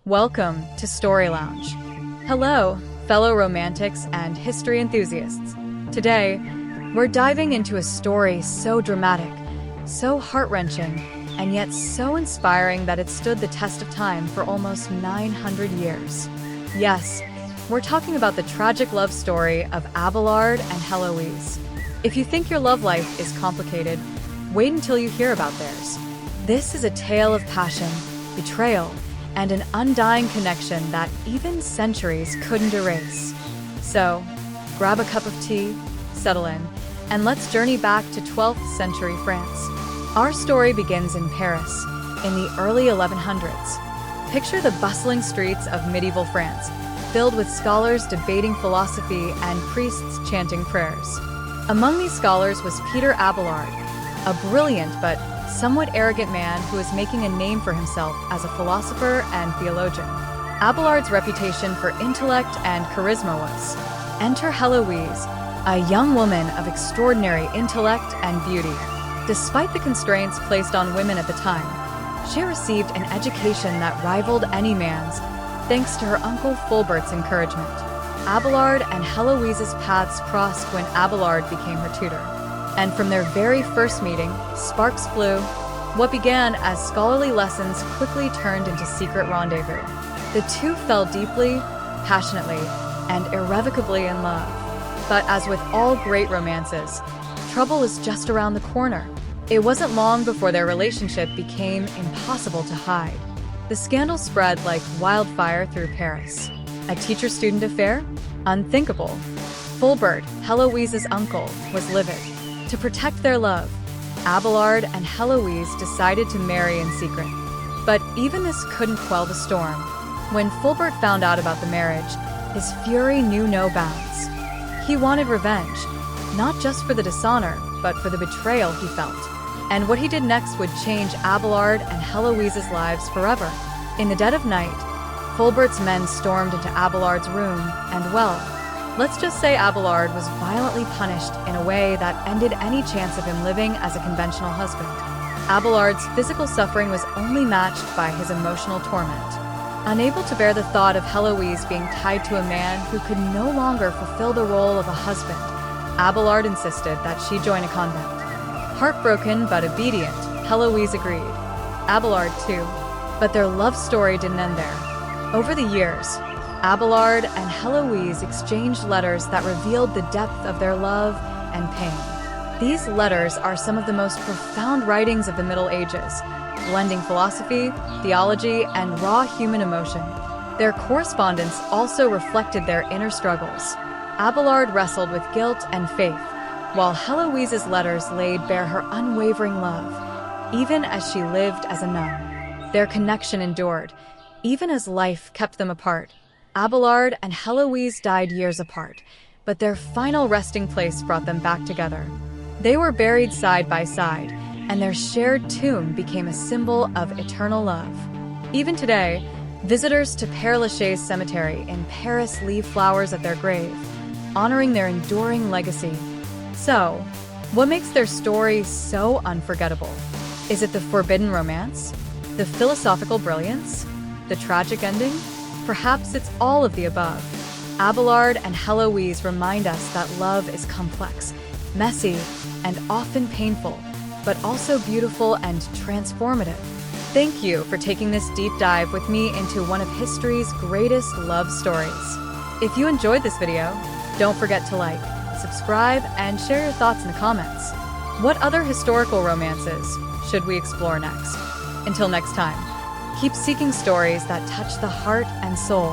Welcome to Story Lounge. Hello, fellow romantics and history enthusiasts. Today, we're diving into a story so dramatic, so heart-wrenching, and yet so inspiring that it stood the test of time for almost 900 years. Yes, we're talking about the tragic love story of Abelard and Heloise. If you think your love life is complicated, wait until you hear about theirs. This is a tale of passion, betrayal, and an undying connection that even centuries couldn't erase. So, grab a cup of tea, settle in, and let's journey back to 12th century France. Our story begins in Paris, in the early 1100s. Picture the bustling streets of medieval France, filled with scholars debating philosophy and priests chanting prayers. Among these scholars was Peter Abelard, a brilliant but somewhat arrogant man who was making a name for himself as a philosopher and theologian. Abelard's reputation for intellect and charisma was. Enter Heloise, a young woman of extraordinary intellect and beauty. Despite the constraints placed on women at the time, she received an education that rivaled any man's, thanks to her uncle Fulbert's encouragement. Abelard and Heloise's paths crossed when Abelard became her tutor. And from their very first meeting, sparks flew. What began as scholarly lessons quickly turned into secret rendezvous. The two fell deeply, passionately, and irrevocably in love. But as with all great romances, trouble was just around the corner. It wasn't long before their relationship became impossible to hide. The scandal spread like wildfire through Paris. A teacher-student affair? Unthinkable. Fulbert, Heloise's uncle, was livid. To protect their love, Abelard and Heloise decided to marry in secret. But even this couldn't quell the storm. When Fulbert found out about the marriage, his fury knew no bounds. He wanted revenge, not just for the dishonor, but for the betrayal he felt. And what he did next would change Abelard and Heloise's lives forever. In the dead of night, Fulbert's men stormed into Abelard's room, and well, let's just say Abelard was violently punished in a way that ended any chance of him living as a conventional husband. Abelard's physical suffering was only matched by his emotional torment. Unable to bear the thought of Heloise being tied to a man who could no longer fulfill the role of a husband, Abelard insisted that she join a convent. Heartbroken but obedient, Heloise agreed. Abelard too. But their love story didn't end there. Over the years, Abelard and Heloise exchanged letters that revealed the depth of their love and pain. These letters are some of the most profound writings of the Middle Ages, blending philosophy, theology, and raw human emotion. Their correspondence also reflected their inner struggles. Abelard wrestled with guilt and faith, while Heloise's letters laid bare her unwavering love, even as she lived as a nun. Their connection endured, even as life kept them apart. Abelard and Heloise died years apart, but their final resting place brought them back together. They were buried side by side, and their shared tomb became a symbol of eternal love. Even today, visitors to Père Lachaise Cemetery in Paris leave flowers at their grave, honoring their enduring legacy. So, what makes their story so unforgettable? Is it the forbidden romance? The philosophical brilliance? The tragic ending? Perhaps it's all of the above. Abelard and Heloise remind us that love is complex, messy, and often painful, but also beautiful and transformative. Thank you for taking this deep dive with me into one of history's greatest love stories. If you enjoyed this video, don't forget to like, subscribe, and share your thoughts in the comments. What other historical romances should we explore next? Until next time, keep seeking stories that touch the heart and soul.